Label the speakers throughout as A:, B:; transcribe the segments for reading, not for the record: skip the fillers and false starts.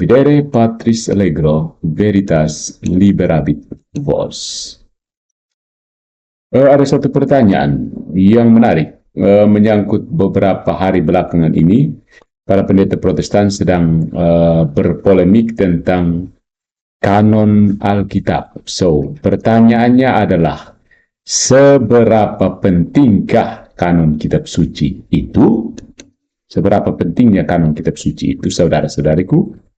A: Videre Patris Allegro, Veritas Liberabit Vos. Ada satu pertanyaan yang menarik menyangkut beberapa hari belakangan ini. Para pendeta Protestan sedang berpolemik tentang kanon Alkitab. So, pertanyaannya adalah, seberapa pentingkah kanon kitab suci itu? Seberapa pentingnya kanon kitab suci itu, saudara-saudariku?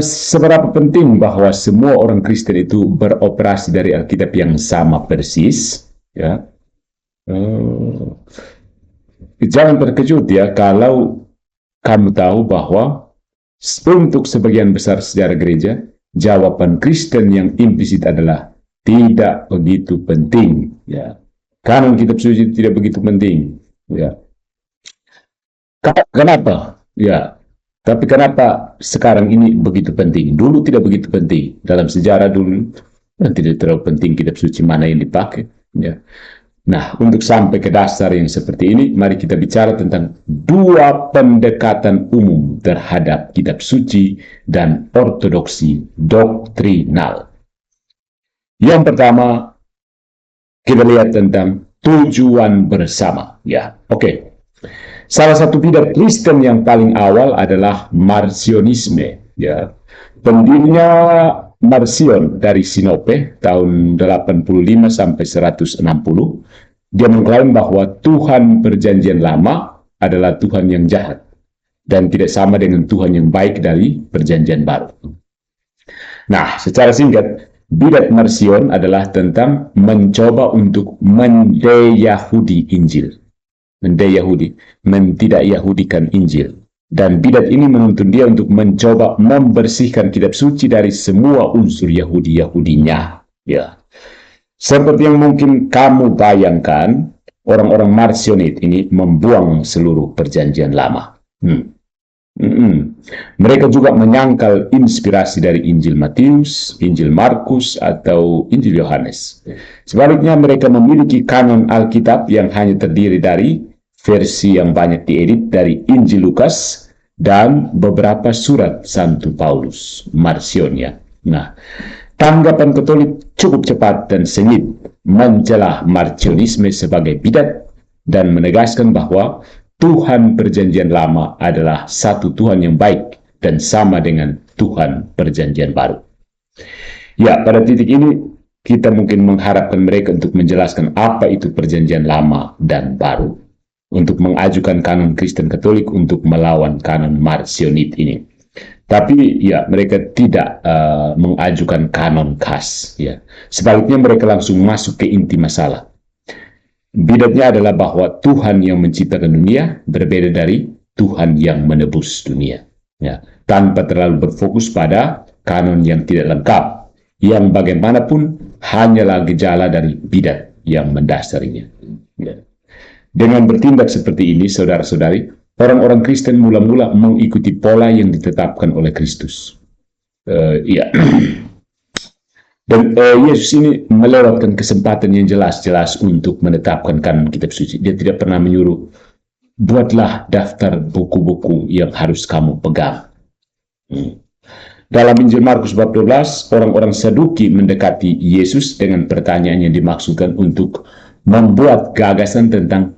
A: Seberapa penting bahwa semua orang Kristen itu beroperasi dari Alkitab yang sama persis? Ya. Jangan terkejut ya kalau kamu tahu bahwa untuk sebagian besar sejarah gereja, jawaban Kristen yang implisit adalah tidak begitu penting. Ya. Kanon kitab suci tidak begitu penting. Ya. Kenapa? Ya. Tapi kenapa sekarang ini begitu penting? Dulu tidak begitu penting. Dalam sejarah dulu tidak terlalu penting kitab suci mana yang dipakai. Ya. Nah, untuk sampai ke dasar yang seperti ini, mari kita bicara tentang dua pendekatan umum terhadap kitab suci dan ortodoksi doktrinal. Yang pertama, kita lihat tentang tujuan bersama. Ya, oke. Salah satu bidat Kristen yang paling awal adalah Marcionisme. Ya, pendirinya Marcion dari Sinope tahun 85 sampai 160. Dia mengklaim bahwa Tuhan Perjanjian Lama adalah Tuhan yang jahat dan tidak sama dengan Tuhan yang baik dari Perjanjian Baru. Nah, secara singkat, bidat Marcion adalah tentang mencoba untuk mendeyahudi Injil. Mentidak Yahudikan Injil. Dan bidat ini menuntun dia untuk mencoba membersihkan kitab suci dari semua unsur Yahudi-Yahudinya. Ya. Seperti yang mungkin kamu bayangkan, orang-orang Marcionit ini membuang seluruh Perjanjian Lama. Mereka juga menyangkal inspirasi dari Injil Matius, Injil Markus, atau Injil Yohanes. Sebaliknya, mereka memiliki kanon Alkitab yang hanya terdiri dari versi yang banyak diedit dari Injil Lukas dan beberapa surat Santo Paulus, Marcionia. Nah, tanggapan Katolik cukup cepat dan sengit mencelah Marcionisme sebagai bidat dan menegaskan bahwa Tuhan Perjanjian Lama adalah satu Tuhan yang baik dan sama dengan Tuhan Perjanjian Baru. Ya, pada titik ini kita mungkin mengharapkan mereka untuk menjelaskan apa itu Perjanjian Lama dan Baru, untuk mengajukan kanon Kristen Katolik untuk melawan kanon Marcionit ini. Tapi ya, mereka tidak mengajukan kanon khas. Ya. Sebaliknya mereka langsung masuk ke inti masalah. Bidatnya adalah bahwa Tuhan yang menciptakan dunia berbeda dari Tuhan yang menebus dunia. Ya. Tanpa terlalu berfokus pada kanon yang tidak lengkap, yang bagaimanapun hanyalah gejala dari bidat yang mendasarinya. Ya. Dengan bertindak seperti ini, saudara-saudari, orang-orang Kristen mula-mula mengikuti pola yang ditetapkan oleh Kristus. Dan Yesus ini melewatkan kesempatan yang jelas-jelas untuk menetapkan kanon kitab suci. Dia tidak pernah menyuruh, buatlah daftar buku-buku yang harus kamu pegang. Dalam Injil Markus bab 12, orang-orang Saduki mendekati Yesus dengan pertanyaan yang dimaksudkan untuk membuat gagasan tentang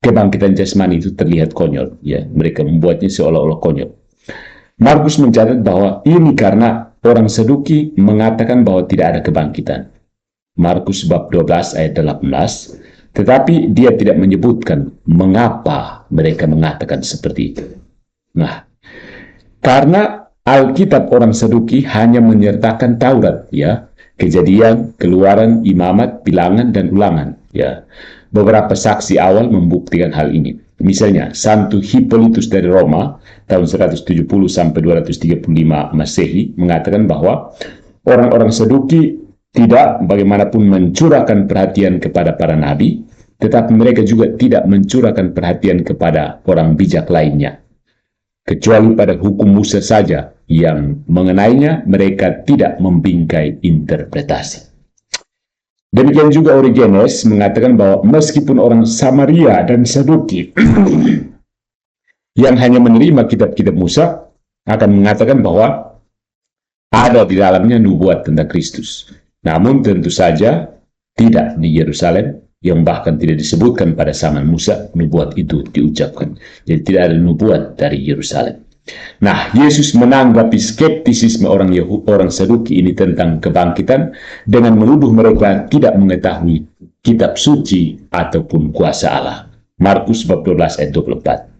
A: kebangkitan jasmani itu terlihat konyol. Ya, mereka membuatnya seolah-olah konyol. Markus mencatat bahwa ini karena orang Saduki mengatakan bahwa tidak ada kebangkitan. Markus bab 12 ayat 18. Tetapi dia tidak menyebutkan mengapa mereka mengatakan seperti itu. Nah, karena Alkitab orang Saduki hanya menyertakan Taurat, ya, Kejadian, Keluaran, Imamat, Bilangan, dan Ulangan, ya. Beberapa saksi awal membuktikan hal ini. Misalnya, Santo Hippolytus dari Roma tahun 170 sampai 235 Masehi mengatakan bahwa orang-orang Saduki tidak bagaimanapun mencurahkan perhatian kepada para nabi, tetapi mereka juga tidak mencurahkan perhatian kepada orang bijak lainnya. Kecuali pada hukum Musa saja yang mengenainya mereka tidak membingkai interpretasi. Demikian juga Origenes mengatakan bahwa meskipun orang Samaria dan Saduki yang hanya menerima kitab-kitab Musa, akan mengatakan bahwa ada di dalamnya nubuat tentang Kristus. Namun tentu saja tidak di Yerusalem, yang bahkan tidak disebutkan pada zaman Musa nubuat itu diucapkan. Jadi tidak ada nubuat dari Yerusalem. Nah, Yesus menanggapi skeptisisme orang Saduki ini tentang kebangkitan dengan menuduh mereka tidak mengetahui kitab suci ataupun kuasa Allah. Markus bab 12 ayat 24.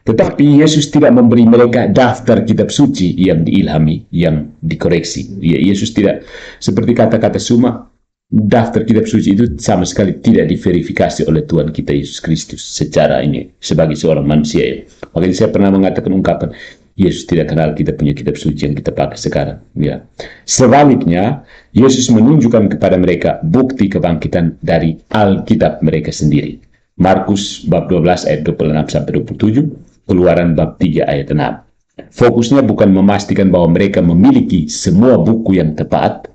A: Tetapi Yesus tidak memberi mereka daftar kitab suci yang diilhami, yang dikoreksi. Yesus tidak, seperti kata-kata Suma, daftar kitab suci itu sama sekali tidak diverifikasi oleh Tuhan kita Yesus Kristus secara ini sebagai seorang manusia. Ya. Makanya saya pernah mengatakan ungkapan, Yesus tidak kenal kita punya kitab suci yang kita pakai sekarang. Ya. Sebaliknya, Yesus menunjukkan kepada mereka bukti kebangkitan dari Alkitab mereka sendiri. Markus bab 12 ayat 26 sampai 27, Keluaran bab 3 ayat 6. Fokusnya bukan memastikan bahwa mereka memiliki semua buku yang tepat,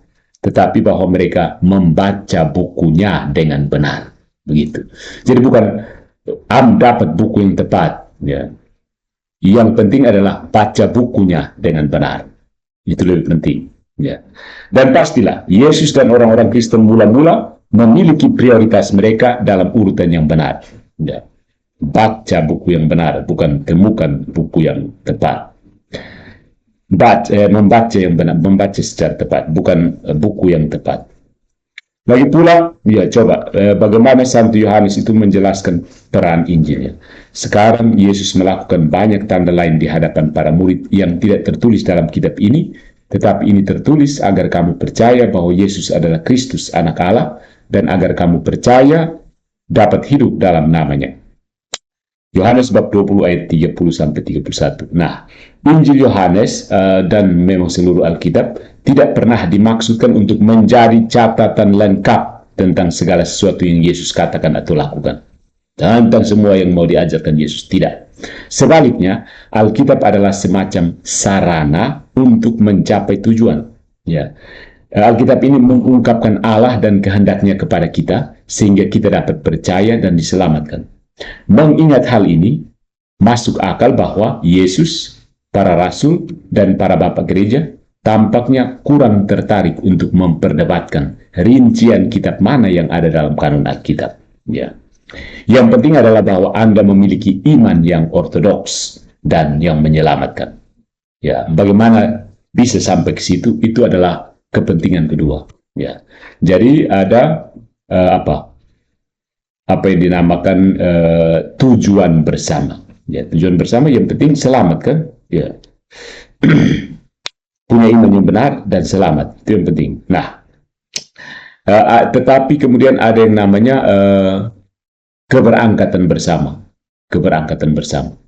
A: tetapi bahwa mereka membaca bukunya dengan benar. Begitu. Jadi bukan dapat buku yang tepat. Ya. Yang penting adalah baca bukunya dengan benar. Itu lebih penting. Ya. Dan pastilah, Yesus dan orang-orang Kristen mula-mula memiliki prioritas mereka dalam urutan yang benar. Ya. Baca buku yang benar, bukan temukan buku yang tepat. Membaca yang benar, membaca secara tepat, bukan buku yang tepat. Lagi pula, ya coba, bagaimana Santo Yohanes itu menjelaskan peran Injilnya. Sekarang Yesus melakukan banyak tanda lain di hadapan para murid yang tidak tertulis dalam kitab ini, tetapi ini tertulis agar kamu percaya bahwa Yesus adalah Kristus, Anak Allah, dan agar kamu percaya dapat hidup dalam namanya. Yohanes bab 20 ayat 30 sampai 31. Nah, Injil Yohanes dan memang seluruh Alkitab tidak pernah dimaksudkan untuk menjadi catatan lengkap tentang segala sesuatu yang Yesus katakan atau lakukan. Tentang semua yang mau diajarkan Yesus, tidak. Sebaliknya, Alkitab adalah semacam sarana untuk mencapai tujuan. Ya. Alkitab ini mengungkapkan Allah dan kehendaknya kepada kita, sehingga kita dapat percaya dan diselamatkan. Mengingat hal ini, masuk akal bahwa Yesus, para rasul, dan para bapak gereja tampaknya kurang tertarik untuk memperdebatkan rincian kitab mana yang ada dalam kanon Alkitab. Ya. Yang penting adalah bahwa Anda memiliki iman yang ortodoks dan yang menyelamatkan. Ya, bagaimana bisa sampai ke situ, itu adalah kepentingan kedua. Ya. Jadi ada apa yang dinamakan tujuan bersama. Ya, tujuan bersama yang penting selamat kan? Ya. Punya iman yang benar dan selamat, itu yang penting. Nah, tetapi kemudian ada yang namanya keberangkatan bersama. Keberangkatan bersama.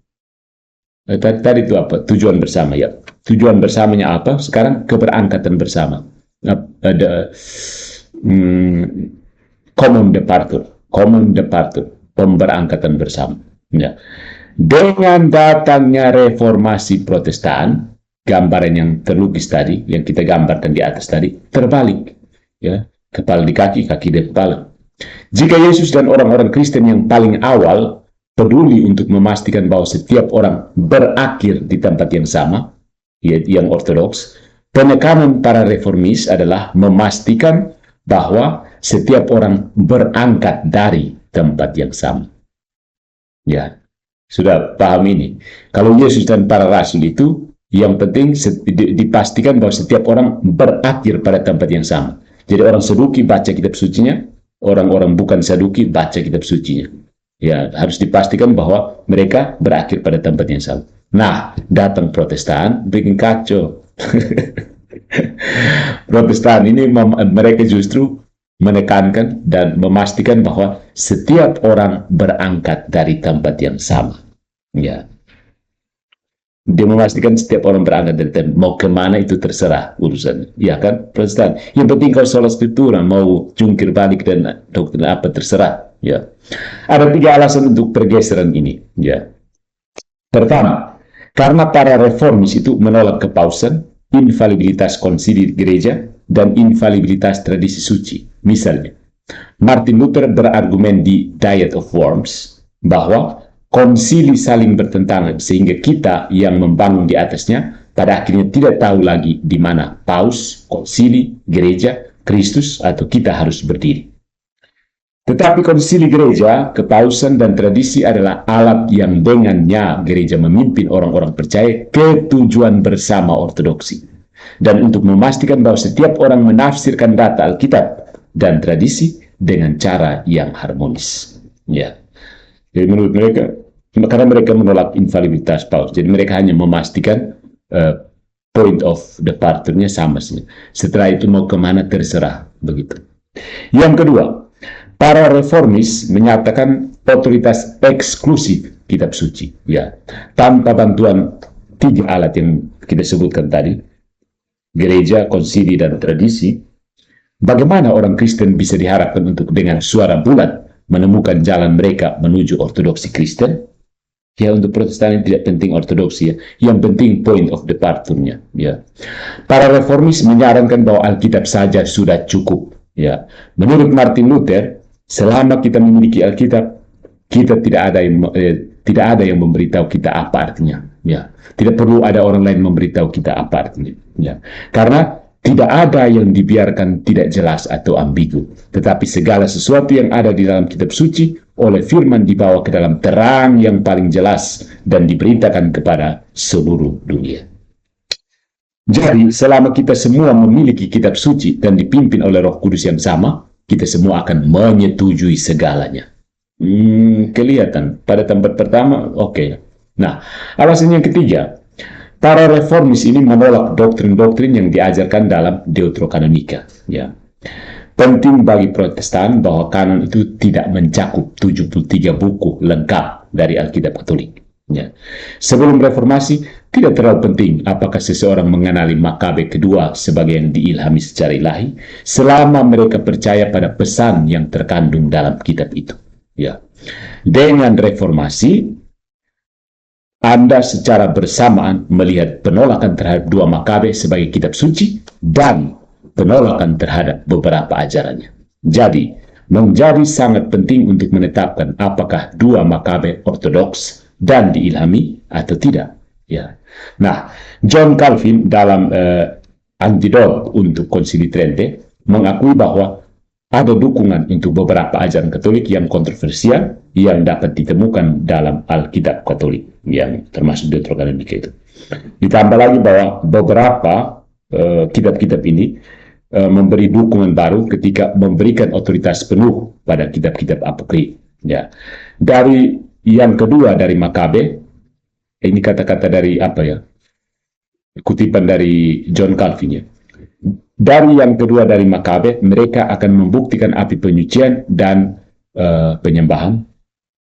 A: Tadi itu apa? Tujuan bersama ya. Tujuan bersamanya apa? Sekarang keberangkatan bersama. Ada common departure, pemberangkatan bersama. Ya. Dengan datangnya reformasi Protestan, gambaran yang terlukis tadi, yang kita gambarkan di atas tadi, terbalik. Ya. Kepala di kaki, kaki di kepala. Jika Yesus dan orang-orang Kristen yang paling awal peduli untuk memastikan bahwa setiap orang berakhir di tempat yang sama, yang ortodoks, penekanan para reformis adalah memastikan bahwa setiap orang berangkat dari tempat yang sama. Ya, sudah paham ini. Kalau Yesus dan para rasul itu, yang penting dipastikan bahwa setiap orang berakhir pada tempat yang sama. Jadi orang Saduki baca kitab sucinya, orang-orang bukan Saduki baca kitab sucinya. Ya, harus dipastikan bahwa mereka berakhir pada tempat yang sama. Nah, datang Protestan, bikin kacau. Protestan ini mereka justru menekankan dan memastikan bahwa setiap orang berangkat dari tempat yang sama. Ya. Dia memastikan setiap orang berangkat dari tempat, mau kemana itu terserah urusan. Ya kan, Protestan. Yang penting kalau soal skriptura, mau jungkir balik dan doktrin apa terserah. Ya. Ada 3 alasan untuk pergeseran ini. Ya. Pertama, karena para reformis itu menolak kepausan, infalibilitas konsili gereja, dan infalibilitas tradisi suci. Misalnya, Martin Luther berargumen di Diet of Worms bahwa konsili saling bertentangan sehingga kita yang membangun di atasnya pada akhirnya tidak tahu lagi di mana paus, konsili, gereja, Kristus, atau kita harus berdiri. Tetapi konsili gereja, kepausan, dan tradisi adalah alat yang dengannya gereja memimpin orang-orang percaya ke tujuan bersama ortodoksi. Dan untuk memastikan bahwa setiap orang menafsirkan data Alkitab dan tradisi dengan cara yang harmonis. Ya. Jadi menurut mereka, karena mereka menolak infalibilitas paus, jadi mereka hanya memastikan point of departure-nya sama saja. Setelah itu mau kemana terserah, begitu. Yang kedua, para reformis menyatakan otoritas eksklusif kitab suci, ya, tanpa bantuan tiga alat yang kita sebutkan tadi, gereja, konsili, dan tradisi. Bagaimana orang Kristen bisa diharapkan untuk dengan suara bulat menemukan jalan mereka menuju ortodoksi Kristen? Ya, untuk Protestan tidak penting ortodoksi, ya. Yang penting point of departure-nya, ya. Para reformis menyarankan bahwa Alkitab saja sudah cukup, ya. Menurut Martin Luther, selama kita memiliki Alkitab, kita tidak ada yang memberitahu kita apa artinya, ya. Tidak perlu ada orang lain memberitahu kita apa artinya, ya. Karena tidak ada yang dibiarkan tidak jelas atau ambigu, tetapi segala sesuatu yang ada di dalam kitab suci oleh firman dibawa ke dalam terang yang paling jelas dan diberitakan kepada seluruh dunia. Jadi, selama kita semua memiliki kitab suci dan dipimpin oleh Roh Kudus yang sama, kita semua akan menyetujui segalanya. Kelihatan pada tempat pertama, oke. Nah, alasan yang ketiga, para reformis ini menolak doktrin-doktrin yang diajarkan dalam Deuterokanonika. Ya. Penting bagi Protestan bahwa kanon itu tidak mencakup 73 buku lengkap dari Alkitab Katolik. Ya. Sebelum reformasi, tidak terlalu penting apakah seseorang mengenali Makabe kedua sebagai yang diilhami secara ilahi, selama mereka percaya pada pesan yang terkandung dalam kitab itu. Ya. Dengan reformasi, Anda secara bersamaan melihat penolakan terhadap dua Makabe sebagai kitab suci dan penolakan terhadap beberapa ajarannya. Jadi, menjadi sangat penting untuk menetapkan apakah dua Makabe ortodoks dan diilhami atau tidak. Ya. Nah, John Calvin dalam Antidot untuk Konsili Trente mengakui bahwa ada dukungan untuk beberapa ajaran Katolik yang kontroversial yang dapat ditemukan dalam Alkitab Katolik, yang termasuk Deuterokanonika itu. Ditambah lagi bahwa beberapa kitab-kitab ini memberi dukungan baru ketika memberikan otoritas penuh pada kitab-kitab apokrif. Ya. Dari yang kedua dari Makabe, ini kata-kata dari apa ya? Kutipan dari John Calvin, ya. Dari yang kedua dari Makabe, mereka akan membuktikan api penyucian dan penyembahan,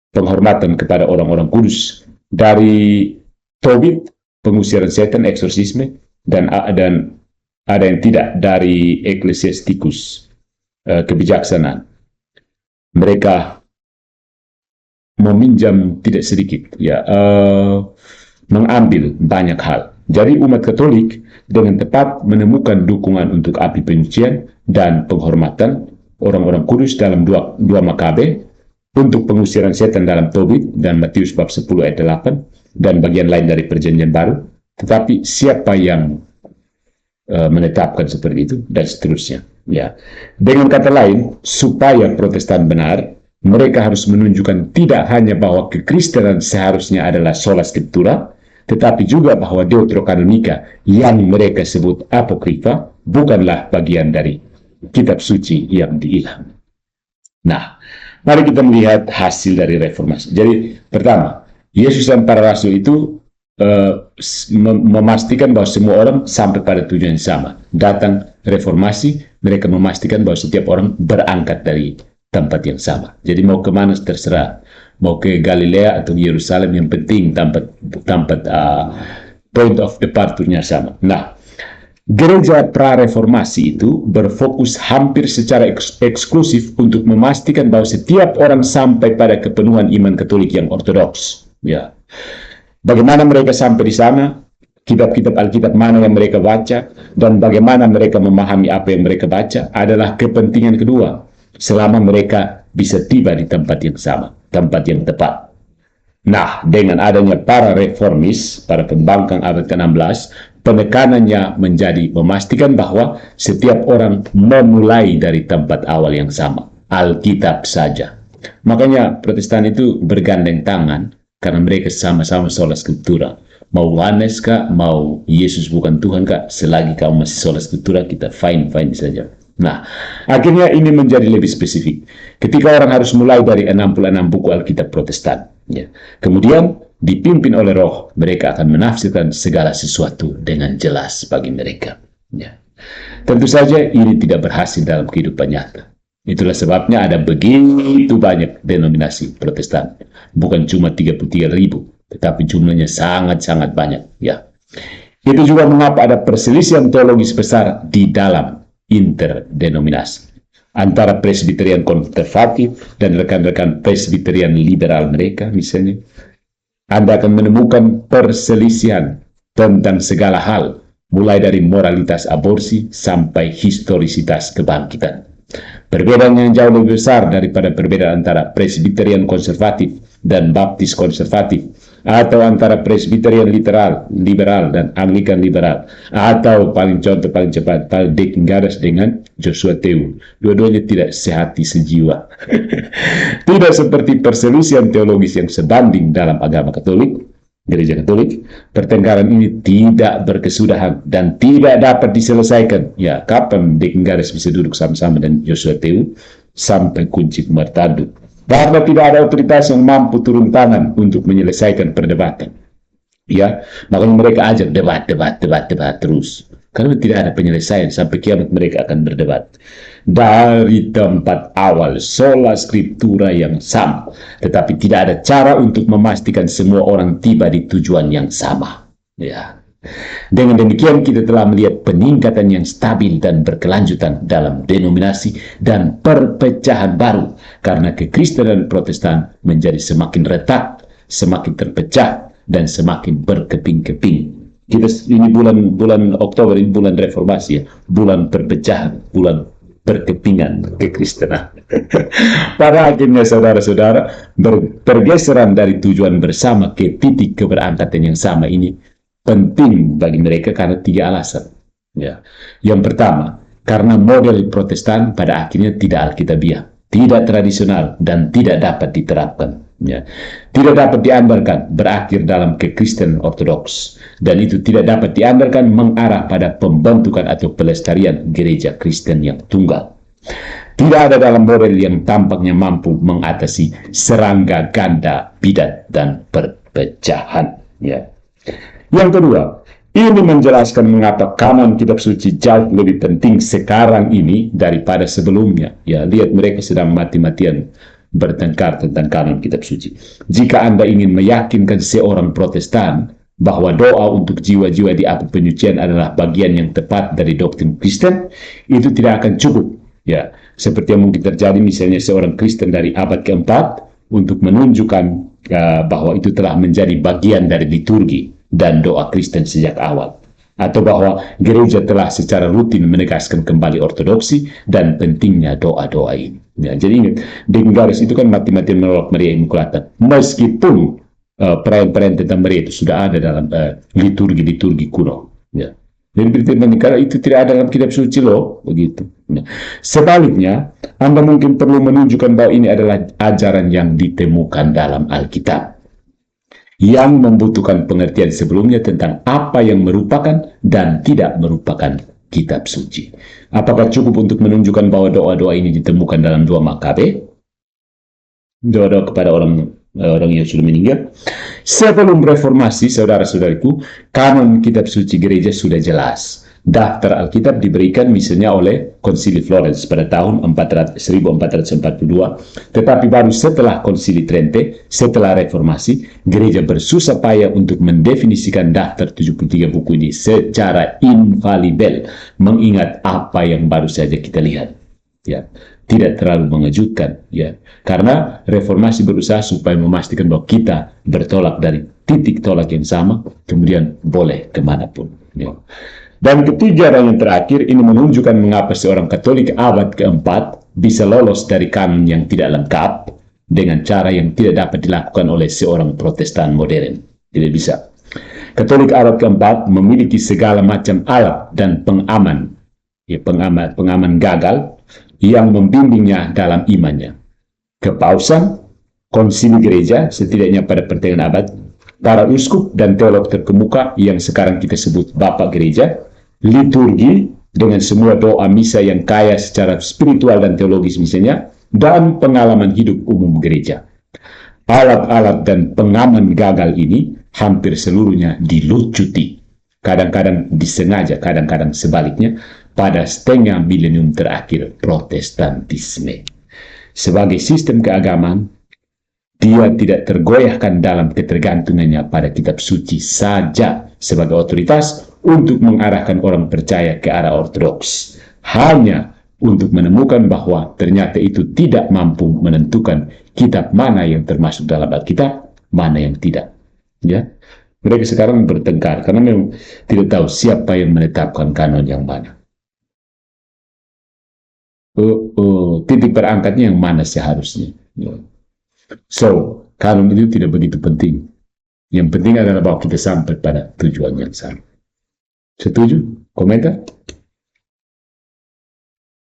A: penghormatan kepada orang-orang kudus. Dari Tobit, pengusiran setan, eksorsisme, dan ada yang tidak dari Ecclesiasticus, kebijaksanaan. Mereka meminjam tidak sedikit, ya, mengambil banyak hal. Jadi umat Katolik dengan tepat menemukan dukungan untuk api penyucian dan penghormatan orang-orang kudus dalam dua Makabe, untuk pengusiran setan dalam Tobit dan Matius bab 10 ayat 8, dan bagian lain dari Perjanjian Baru. Tetapi siapa yang menetapkan seperti itu, dan seterusnya. Ya. Dengan kata lain, supaya Protestan benar, mereka harus menunjukkan tidak hanya bahwa kekristenan seharusnya adalah sola scriptura, tetapi juga bahwa Deuterokanonika yang mereka sebut apokrifa bukanlah bagian dari kitab suci yang diilham. Nah, mari kita melihat hasil dari reformasi. Jadi, pertama, Yesus dan para rasul itu memastikan bahwa semua orang sampai pada tujuan yang sama. Datang reformasi, mereka memastikan bahwa setiap orang berangkat dari tempat yang sama. Jadi mau kemana terserah. Mau ke Galilea atau Yerusalem, yang penting tempat point of departure-nya sama. Nah, gereja pra-reformasi itu berfokus hampir secara eksklusif untuk memastikan bahwa setiap orang sampai pada kepenuhan iman Katolik yang ortodoks. Ya. Bagaimana mereka sampai di sana, kitab-kitab Alkitab mana yang mereka baca, dan bagaimana mereka memahami apa yang mereka baca adalah kepentingan kedua, selama mereka bisa tiba di tempat yang sama, tempat yang tepat. Nah, dengan adanya para reformis, para pembangkang abad ke-16, Penekanannya menjadi memastikan bahwa setiap orang memulai dari tempat awal yang sama, Alkitab saja. Makanya Protestan itu bergandeng tangan karena mereka sama-sama sola scriptura. Mau Yohanes kah, mau Yesus bukan Tuhan kah, selagi kamu masih sola scriptura, kita fine-fine saja. Nah, akhirnya ini menjadi lebih spesifik. Ketika orang harus mulai dari 66 buku Alkitab Protestan, ya. Kemudian dipimpin oleh Roh, mereka akan menafsirkan segala sesuatu dengan jelas bagi mereka. Ya. Tentu saja ini tidak berhasil dalam kehidupan nyata. Itulah sebabnya ada begitu banyak denominasi Protestan. Bukan cuma 33.000, tetapi jumlahnya sangat-sangat banyak. Ya. Itu juga mengapa ada perselisihan teologis besar di dalam interdenominasi antara Presbyterian konservatif dan rekan-rekan Presbyterian liberal mereka. Misalnya Anda akan menemukan perselisihan tentang segala hal, mulai dari moralitas aborsi sampai historisitas kebangkitan. Perbedaan yang jauh lebih besar daripada perbedaan antara Presbyterian konservatif dan Baptis konservatif, atau antara Presbyterian liberal dan Anglikan liberal, atau paling cepat Dick Garas dengan Joshua Tew. Dua-duanya tidak sehati sejiwa. Tidak seperti perselisihan teologis yang sebanding dalam agama Katolik, Gereja Katolik. Pertengkaran ini tidak berkesudahan dan tidak dapat diselesaikan. Ya, kapan Dick Garas bisa duduk sama-sama dan Joshua Tew sampai kunci martadut? Karena tidak ada otoritas yang mampu turun tangan untuk menyelesaikan perdebatan. Ya, makanya mereka ajak debat terus. Karena tidak ada penyelesaian, sampai kiamat mereka akan berdebat. Dari tempat awal, sola scriptura yang sama. Tetapi tidak ada cara untuk memastikan semua orang tiba di tujuan yang sama. Ya. Dengan demikian kita telah melihat peningkatan yang stabil dan berkelanjutan dalam denominasi dan perpecahan baru karena kekristenan Protestan menjadi semakin retak, semakin terpecah dan semakin berkeping-keping. Kita ini bulan Oktober, ini bulan reformasi ya, bulan perpecahan, bulan perkepingan kekristenan. Pada akhirnya saudara-saudara, pergeseran dari tujuan bersama ke titik keberangkatan yang sama ini penting bagi mereka karena 3 alasan. Ya. Yang pertama, karena model Protestan pada akhirnya tidak alkitabiah, tidak tradisional, dan tidak dapat diterapkan. Ya. Tidak dapat diandalkan berakhir dalam kekristenan ortodoks, dan itu tidak dapat diandalkan mengarah pada pembentukan atau pelestarian gereja Kristen yang tunggal. Tidak ada dalam model yang tampaknya mampu mengatasi serangga ganda, bidat, dan perpecahan. Ya. Yang kedua, ini menjelaskan mengapa kanon kitab suci jauh lebih penting sekarang ini daripada sebelumnya. Ya, lihat mereka sedang mati-matian bertengkar tentang kanon kitab suci. Jika Anda ingin meyakinkan seorang Protestan bahwa doa untuk jiwa-jiwa di api penyucian adalah bagian yang tepat dari doktrin Kristen, itu tidak akan cukup. Ya, seperti yang mungkin terjadi misalnya seorang Kristen dari abad keempat untuk menunjukkan bahwa itu telah menjadi bagian dari liturgi dan doa Kristen sejak awal, atau bahwa gereja telah secara rutin menegaskan kembali ortodoksi dan pentingnya doa-doa ini. Ya, jadi ingat, Dick Garas itu kan mati-matian menolak Maria Immaculata, meskipun perayaan-perayaan tentang Maria itu sudah ada dalam liturgi kuno. Ya. Jadi karena itu tidak ada dalam kitab suci loh, begitu. Ya. Sebaliknya, Anda mungkin perlu menunjukkan bahwa ini adalah ajaran yang ditemukan dalam Alkitab, yang membutuhkan pengertian sebelumnya tentang apa yang merupakan dan tidak merupakan kitab suci. Apakah cukup untuk menunjukkan bahwa doa-doa ini ditemukan dalam 2 Makabe? Doa-doa kepada orang yang sudah meninggal. Sebelum reformasi, saudara-saudariku, kanon kitab suci gereja sudah jelas. Daftar Alkitab diberikan misalnya oleh Konsili Florence pada tahun 1442, tetapi baru setelah Konsili Trente, setelah reformasi, gereja bersusah payah untuk mendefinisikan daftar 73 buku ini secara infalibel, mengingat apa yang baru saja kita lihat. Ya, tidak terlalu mengejutkan, ya, karena reformasi berusaha supaya memastikan bahwa kita bertolak dari titik tolak yang sama, kemudian boleh kemanapun. Ya. Dan ketiga dan yang terakhir, ini menunjukkan mengapa seorang Katolik abad keempat bisa lolos dari kanon yang tidak lengkap dengan cara yang tidak dapat dilakukan oleh seorang Protestan modern. Tidak bisa. Katolik abad keempat memiliki segala macam alat dan pengaman, pengaman gagal yang membimbingnya dalam imannya. Kepausan, konsili gereja setidaknya pada pertengahan abad, para uskup dan teolog terkemuka yang sekarang kita sebut Bapak Gereja, liturgi dengan semua doa misa yang kaya secara spiritual dan teologis misalnya, dan pengalaman hidup umum gereja. Alat-alat dan pengaman gagal ini hampir seluruhnya dilucuti, kadang-kadang disengaja, kadang-kadang sebaliknya, pada setengah milenium terakhir Protestantisme. Sebagai sistem keagamaan, dia tidak tergoyahkan dalam ketergantungannya pada kitab suci saja sebagai otoritas untuk mengarahkan orang percaya ke arah ortodoks. Hanya untuk menemukan bahwa ternyata itu tidak mampu menentukan kitab mana yang termasuk dalam Alkitab, mana yang tidak. Ya, mereka sekarang bertengkar karena memang tidak tahu siapa yang menetapkan kanon yang mana. Titik berangkatnya yang mana seharusnya. Ya. So, kanon itu tidak begitu penting. Yang penting adalah bahwa kita sampai pada tujuan yang sama. Setuju? Komentar?